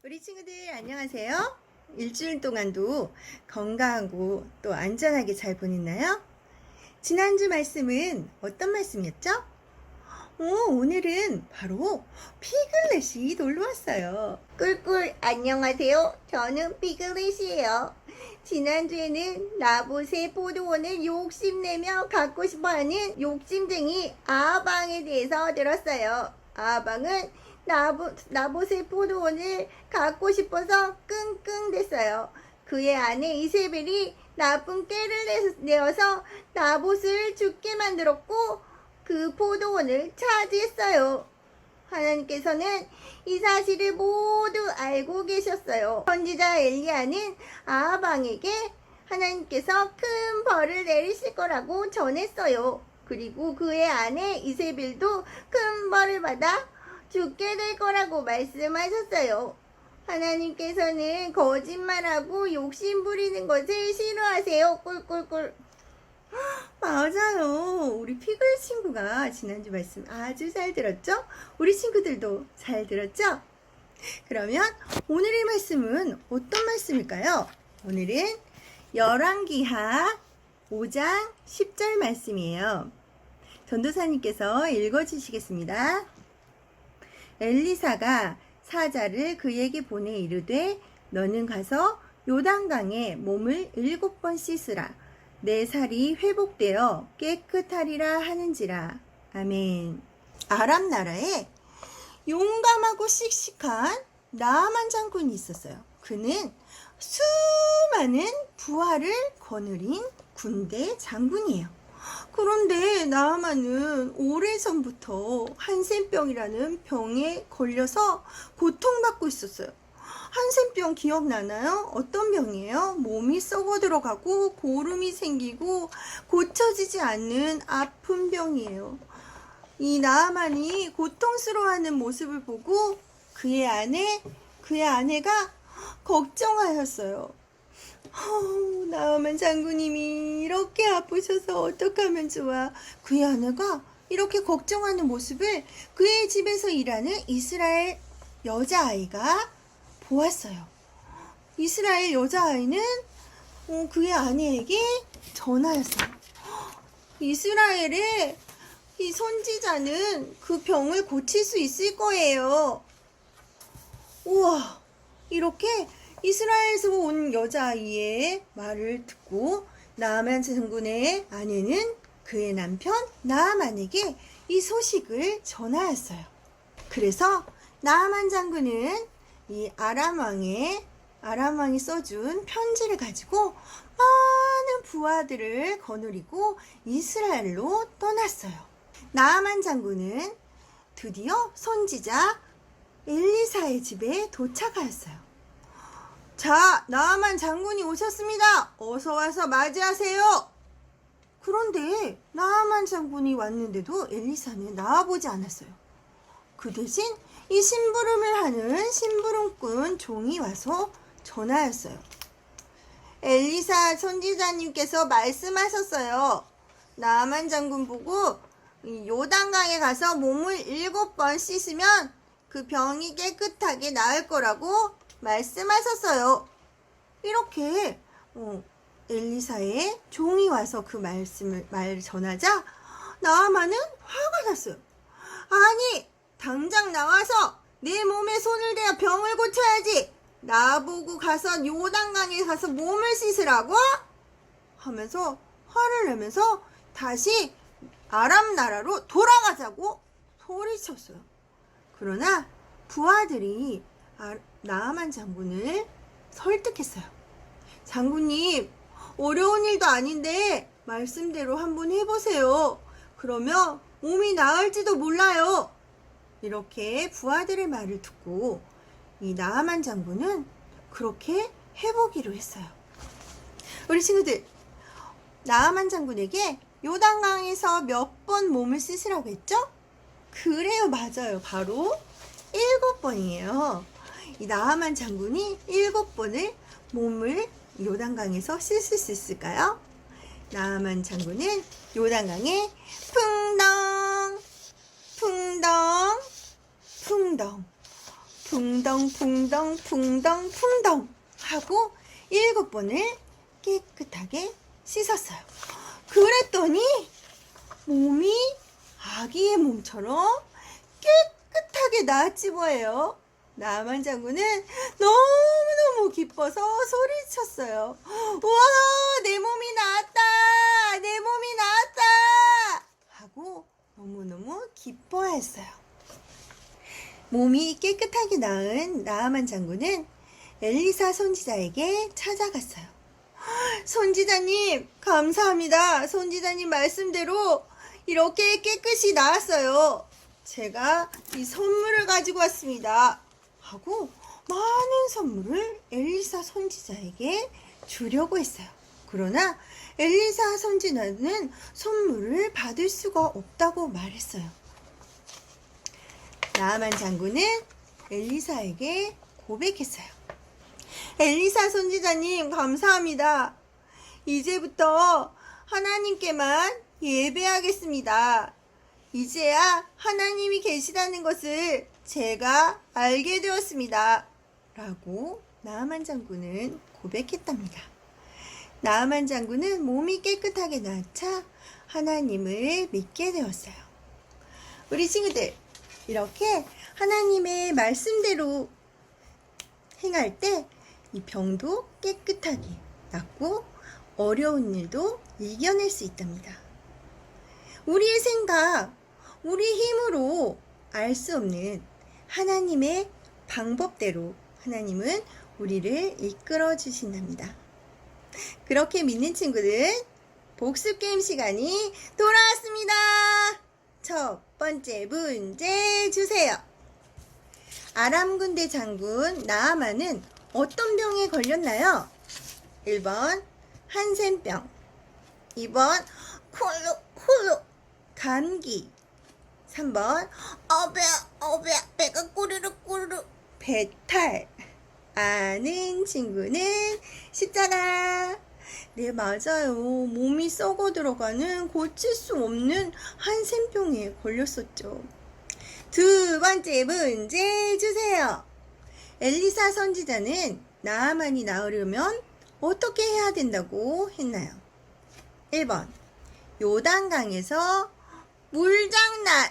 우리 친구들 안녕하세요. 일주일 동안도 건강하고 또 안전하게 잘 보냈나요? 지난주 말씀은 어떤 말씀이었죠? 오늘은 바로 피글렛이 놀러 왔어요. 꿀꿀 안녕하세요. 저는 피글렛이에요. 지난주에는 라봇의 포도원을 욕심내며 갖고 싶어하는 욕심쟁이 아방에 대해서 들었어요. 아방은 나봇의 포도원을 갖고 싶어서 끙끙댔어요. 그의 아내 이세벨이 나쁜 꾀를 내어서 나봇을 죽게 만들었고 그 포도원을 차지했어요. 하나님께서는 이 사실을 모두 알고 계셨어요. 선지자 엘리야는 아하방에게 하나님께서 큰 벌을 내리실 거라고 전했어요. 그리고 그의 아내 이세벨도 큰 벌을 받아 죽게 될 거라고 말씀하셨어요. 하나님께서는 거짓말하고 욕심 부리는 것을 싫어하세요. 꿀꿀꿀. 맞아요. 우리 피글 친구가 지난주 말씀 아주 잘 들었죠? 우리 친구들도 잘 들었죠? 그러면 오늘의 말씀은 어떤 말씀일까요? 오늘은 열왕기하 5장 10절 말씀이에요. 전도사님께서 읽어주시겠습니다. 엘리사가 사자를 그에게 보내 이르되 너는 가서 요단강에 몸을 7번 씻으라. 내 살이 회복되어 깨끗하리라 하는지라. 아멘. 아람 나라에 용감하고 씩씩한 나아만 장군이 있었어요. 그는 수많은 부하를 거느린 군대 장군이에요. 그런데 나아만은 오래전부터 한센병이라는 병에 걸려서 고통받고 있었어요. 한센병 기억나나요? 어떤 병이에요? 몸이 썩어 들어가고 고름이 생기고 고쳐지지 않는 아픈 병이에요. 이 나아만이 고통스러워하는 모습을 보고 그의 아내가 걱정하였어요. 나아만 장군님이 이렇게 아프셔서 어떡하면 좋아. 그의 아내가 이렇게 걱정하는 모습을 그의 집에서 일하는 이스라엘 여자아이가 보았어요. 이스라엘 여자아이는 그의 아내에게 전하였어요. 이스라엘의 이 선지자는 그 병을 고칠 수 있을 거예요. 우와, 이렇게 이스라엘에서 온 여자아이의 말을 듣고 나아만 장군의 아내는 그의 남편 나아만에게 이 소식을 전하였어요. 그래서 나아만 장군은 이 아람 왕이 써준 편지를 가지고 많은 부하들을 거느리고 이스라엘로 떠났어요. 나아만 장군은 드디어 선지자 엘리사의 집에 도착하였어요. 자, 나아만 장군이 오셨습니다. 어서 와서 맞이하세요. 그런데 나아만 장군이 왔는데도 엘리사는 나와보지 않았어요. 그 대신 이 심부름을 하는 심부름꾼 종이 와서 전하였어요. 엘리사 선지자님께서 말씀하셨어요. 나아만 장군 보고 요단강에 가서 몸을 7번 씻으면 그 병이 깨끗하게 나을 거라고 말씀하셨어요. 이렇게 엘리사의 종이 와서 그 말을 전하자 나아만은 화가 났어요. 아니, 당장 나와서 내 몸에 손을 대어 병을 고쳐야지. 나보고 가서 요단강에 가서 몸을 씻으라고? 하면서 화를 내면서 다시 아람 나라로 돌아가자고 소리쳤어요. 그러나 부하들이 나아만 장군을 설득했어요. 장군님, 어려운 일도 아닌데 말씀대로 한번 해보세요. 그러면 몸이 나을지도 몰라요. 이렇게 부하들의 말을 듣고 이 나아만 장군은 그렇게 해보기로 했어요. 우리 친구들, 나아만 장군에게 요단강에서 몇 번 몸을 씻으라고 했죠? 그래요, 맞아요. 바로 7번이에요. 이 나아만 장군이 7번을 몸을 요단강에서 씻을 수 있을까요? 나아만 장군은 요단강에 풍덩 풍덩 풍덩 붕덩 붕덩 하고 7번을 깨끗하게 씻었어요. 그랬더니 몸이 아기의 몸처럼 깨끗하게 나았지 뭐예요. 나만 장군은 너무너무 기뻐서 소리쳤어요. 우와, 내 몸이 나았다! 내 몸이 나았다! 하고 너무너무 기뻐했어요. 몸이 깨끗하게 나은 나아만 장군은 엘리사 선지자에게 찾아갔어요. 선지자님, 감사합니다. 선지자님 말씀대로 이렇게 깨끗이 나았어요. 제가 이 선물을 가지고 왔습니다. 하고 많은 선물을 엘리사 선지자에게 주려고 했어요. 그러나 엘리사 선지자는 선물을 받을 수가 없다고 말했어요. 나아만 장군은 엘리사에게 고백했어요. 엘리사 선지자님, 감사합니다. 이제부터 하나님께만 예배하겠습니다. 이제야 하나님이 계시다는 것을 제가 알게 되었습니다. 라고 나아만 장군은 고백했답니다. 나아만 장군은 몸이 깨끗하게 나차 하나님을 믿게 되었어요. 우리 친구들, 이렇게 하나님의 말씀대로 행할 때 이 병도 깨끗하게 낫고 어려운 일도 이겨낼 수 있답니다. 우리의 생각, 우리 힘으로 알 수 없는 하나님의 방법대로 하나님은 우리를 이끌어 주신답니다. 그렇게 믿는 친구들, 복습게임 시간이 돌아왔습니다. 첫 번째 문제 주세요. 아람 군대 장군 나아만은 어떤 병에 걸렸나요? 1번 한센병, 2번 콜로 감기, 3번 배가 꼬르륵 배탈. 아는 친구는 십자가. 네, 맞아요. 몸이 썩어 들어가는 고칠 수 없는 한센병에 걸렸었죠. 두 번째 문제 주세요. 엘리사 선지자는 나아만이 나으려면 어떻게 해야 된다고 했나요? 1번 요단강에서 물장난.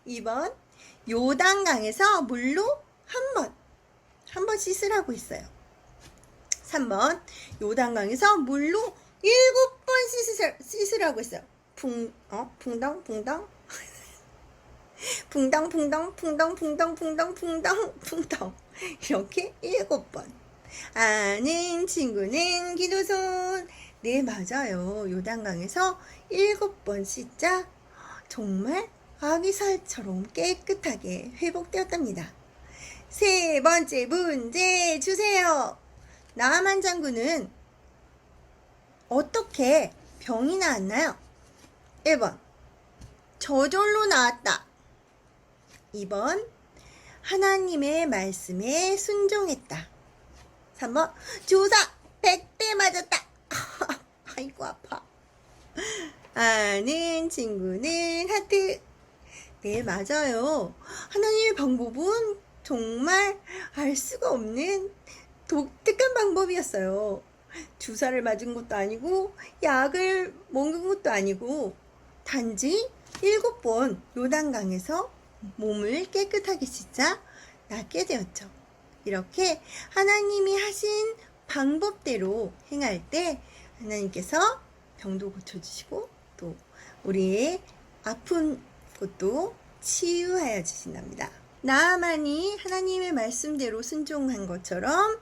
2번 요단강에서 물로 한 번 씻으라고 했어요. 3번 요단강에서 물로 7번 씻으라고 했어요. 붕덩 이렇게 7번. 아는 친구는 기도손. 네, 맞아요. 요단강에서 7번 씻자 정말 아기살처럼 깨끗하게 회복되었답니다. 세 번째 문제 주세요. 나아만 장군은 어떻게 병이 나았나요? 1번 저절로 나았다. 2번 하나님의 말씀에 순종했다. 3번 주사 100대 맞았다. 아이고 아파. 아는 친구는 하트. 네, 맞아요. 하나님의 방법은 정말 알 수가 없는 독특한 방법이었어요. 주사를 맞은 것도 아니고 약을 먹은 것도 아니고 단지 7번 요단강에서 몸을 깨끗하게 씻자 낫게 되었죠. 이렇게 하나님이 하신 방법대로 행할 때 하나님께서 병도 고쳐주시고 또 우리의 아픈 것도 치유하여 주신답니다. 나아만이 하나님의 말씀대로 순종한 것처럼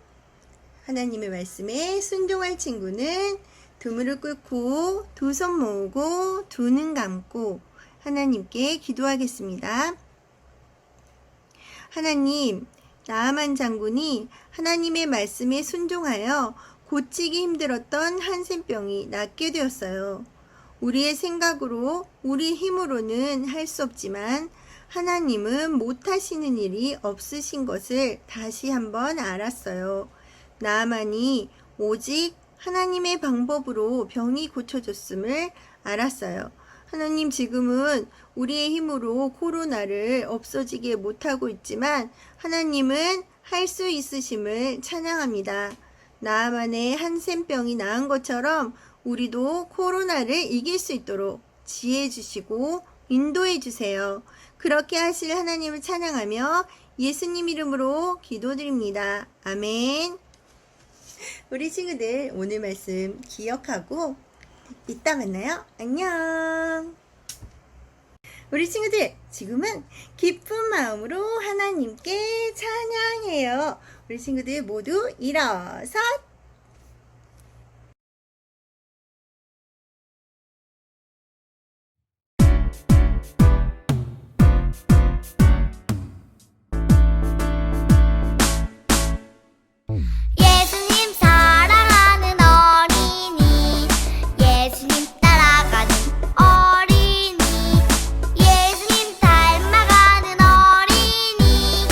하나님의 말씀에 순종할 친구는 두 무릎 꿇고 두 손 모으고 두 눈 감고 하나님께 기도하겠습니다. 하나님, 나아만 장군이 하나님의 말씀에 순종하여 고치기 힘들었던 한센병이 낫게 되었어요. 우리의 생각으로, 우리 힘으로는 할 수 없지만 하나님은 못하시는 일이 없으신 것을 다시 한번 알았어요. 나아만이 오직 하나님의 방법으로 병이 고쳐졌음을 알았어요. 하나님, 지금은 우리의 힘으로 코로나를 없어지게 못하고 있지만 하나님은 할 수 있으심을 찬양합니다. 나아만의 한센병이 나은 것처럼 우리도 코로나를 이길 수 있도록 지혜 주시고 인도해 주세요. 그렇게 하실 하나님을 찬양하며 예수님 이름으로 기도드립니다. 아멘. 우리 친구들 오늘 말씀 기억하고 이따 만나요. 안녕. 우리 친구들, 지금은 기쁜 마음으로 하나님께 찬양해요. 우리 친구들 모두 일어서 예수님 사랑하는 어린이, 예수님 따라가는 어린이, 예수님 닮아가는 어린이,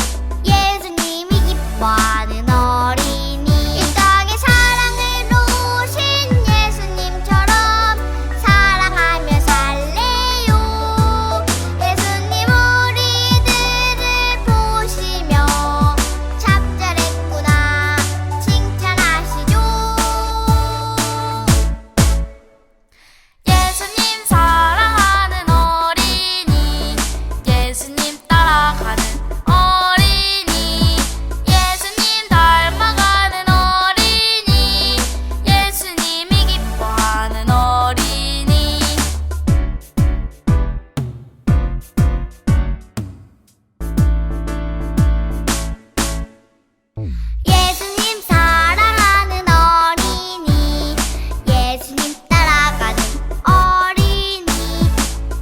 예수님이 기뻐하는 어린이. 이 땅에 사랑을 놓으신 예수님처럼 사랑하며 살래요. 예수님 우리들을 보시며 잡잘했구나 칭찬하시죠. 예수님 사랑하는 어린이, 예수님 따라가는 어린이, 예수님 닮아가는 어린이, 예수님이 기뻐하는 어린이. 예수님 사랑하는 어린이, 예수님 따라가는 어린이,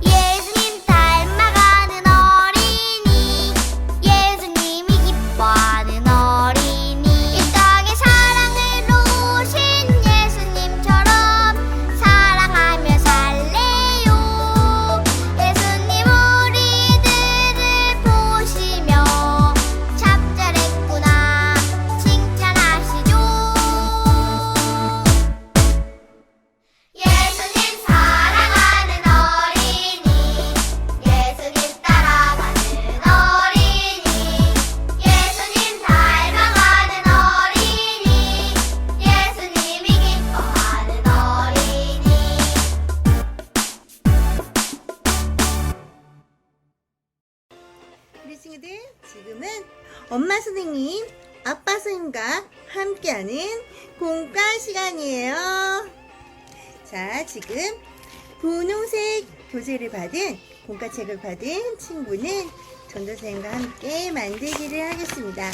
예수님 닮아가는 어린이, 예수님이 기뻐하는 어린이. 이 땅에 사랑을 놓으신 예수님처럼 사랑하며 살래요. 예수님 우리들을 보시며 잡잘했구나 칭찬하시죠. 예수님 사랑하는 어린이, 예수님 따라가는 어린이, 예수님 닮아가는 어린이, 예수님이 기뻐하는 어린이. 우리 친구들, 지금은 엄마 선생님, 아빠 선생님과 함께하는 공과 시간이에요. 자, 지금 분홍색 교재를 받은, 공과책을 받은 친구는 전도사님과 함께 만들기를 하겠습니다.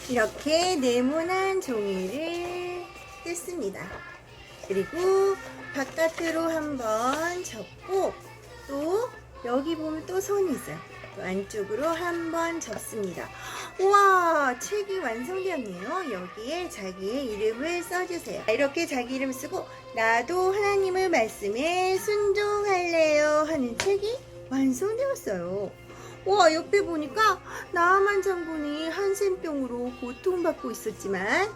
이렇게 네모난 종이를 뜯습니다. 그리고 바깥으로 한번 접고, 또 여기 보면 또 선이 있어요. 또 안쪽으로 한번 접습니다. 우와, 책이 완성되었네요. 여기에 자기의 이름을 써주세요. 이렇게 자기 이름 쓰고 나도 하나님의 말씀에 순종할래요 하는 책이 완성되었어요. 와, 옆에 보니까 나아만 장군이 한센병으로 고통받고 있었지만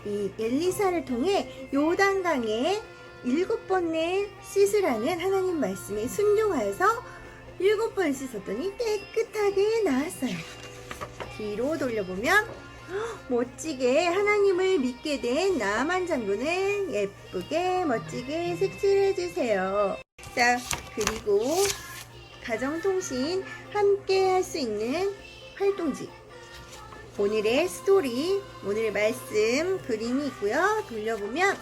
이 엘리사를 통해 요단강에 7번 내 씻으라는 하나님 말씀에 순종하여서 7번 씻었더니 깨끗하게 나았어요. 뒤로 돌려보면 멋지게 하나님을 믿게 된 나아만 장군을 예쁘게 멋지게 색칠해 주세요. 자, 그리고 가정통신 함께 할 수 있는 활동지, 오늘의 스토리, 오늘의 말씀 그림이 있고요. 돌려보면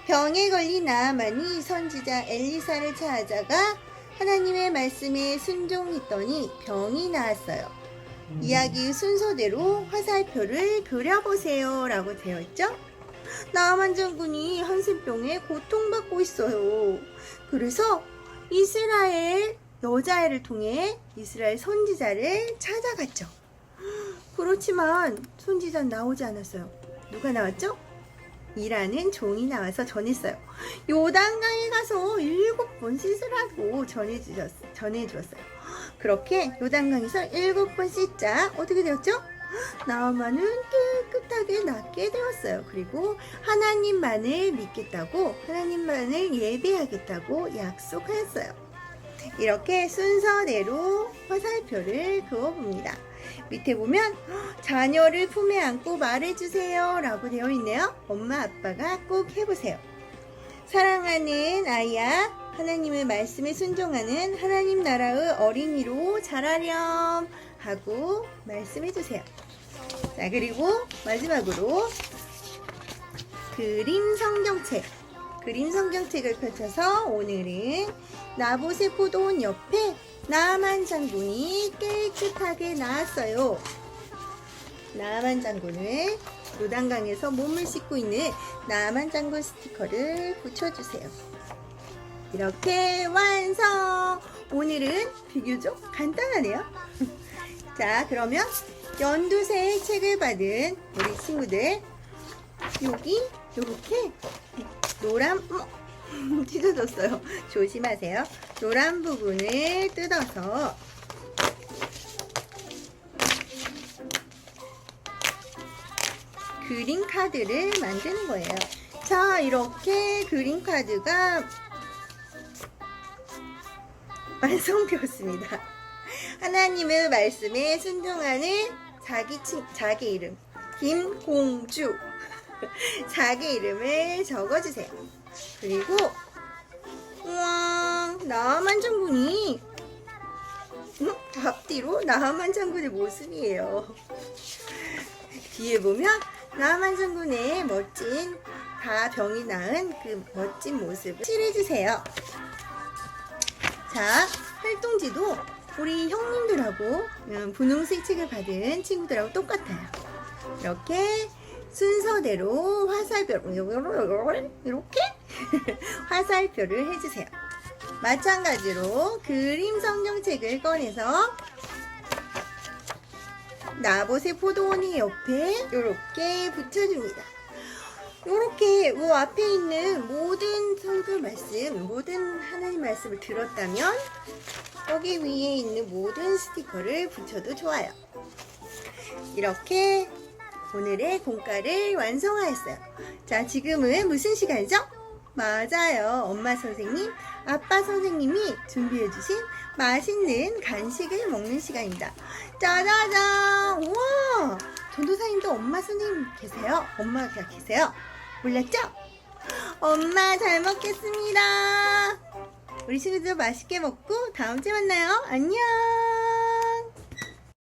병에 걸린 나아만이 선지자 엘리사를 찾아가 하나님의 말씀에 순종했더니 병이 나았어요. 이야기 순서대로 화살표를 그려보세요 라고 되어 있죠. 나아만 장군이 한센병에 고통받고 있어요. 그래서 이스라엘 여자애를 통해 이스라엘 선지자를 찾아갔죠. 그렇지만 선지자는 나오지 않았어요. 누가 나왔죠? 이라는 종이 나와서 전했어요. 요단강에 가서 7번 씻으라고 전해주었어요. 그렇게 요단강에서 7번 씻자 어떻게 되었죠? 나아만은 깨끗하게 낫게 되었어요. 그리고 하나님만을 믿겠다고, 하나님만을 예배하겠다고 약속하였어요. 이렇게 순서대로 화살표를 그어봅니다. 밑에 보면 자녀를 품에 안고 말해주세요 라고 되어 있네요. 엄마 아빠가 꼭 해보세요. 사랑하는 아이야, 하나님의 말씀에 순종하는 하나님 나라의 어린이로 자라렴 하고 말씀해주세요. 자, 그리고 마지막으로 그림 성경책을 펼쳐서 오늘은 나봇의 포도원 옆에 나아만 장군이 깨끗하게 나왔어요. 나아만 장군을 요단강에서 몸을 씻고 있는 나아만 장군 스티커를 붙여주세요. 이렇게 완성! 오늘은 비교적 간단하네요. 자, 그러면 연두색 책을 받은 우리 친구들, 여기 이렇게 노란 찢어졌어요. 조심하세요. 노란 부분을 뜯어서 그림 카드를 만드는 거예요. 자, 이렇게 그림 카드가 완성되었습니다. 하나님의 말씀에 순종하는 자기 이름 김공주 자기 이름을 적어주세요. 그리고 우와, 나아만 장군이 앞뒤로 나아만 장군의 모습이에요. 뒤에 보면 나아만 장군의 멋진 다 병이 나은 그 멋진 모습을 칠해주세요. 자, 활동지도 우리 형님들하고 분홍색 책을 받은 친구들하고 똑같아요. 이렇게 순서대로 화살표를 이렇게 화살표를 해주세요. 마찬가지로 그림 성경책을 꺼내서 나봇의 포도원이 옆에 이렇게 붙여줍니다. 이렇게 앞에 있는 모든 설교 말씀, 모든 하나님 말씀을 들었다면 여기 위에 있는 모든 스티커를 붙여도 좋아요. 이렇게 오늘의 공과를 완성하였어요. 자, 지금은 무슨 시간이죠? 맞아요. 엄마 선생님, 아빠 선생님이 준비해주신 맛있는 간식을 먹는 시간입니다. 짜자잔! 우와! 전도사님도 엄마 선생님 계세요? 엄마가 계세요? 몰랐죠? 엄마 잘 먹겠습니다. 우리 친구들 맛있게 먹고 다음 주에 만나요. 안녕!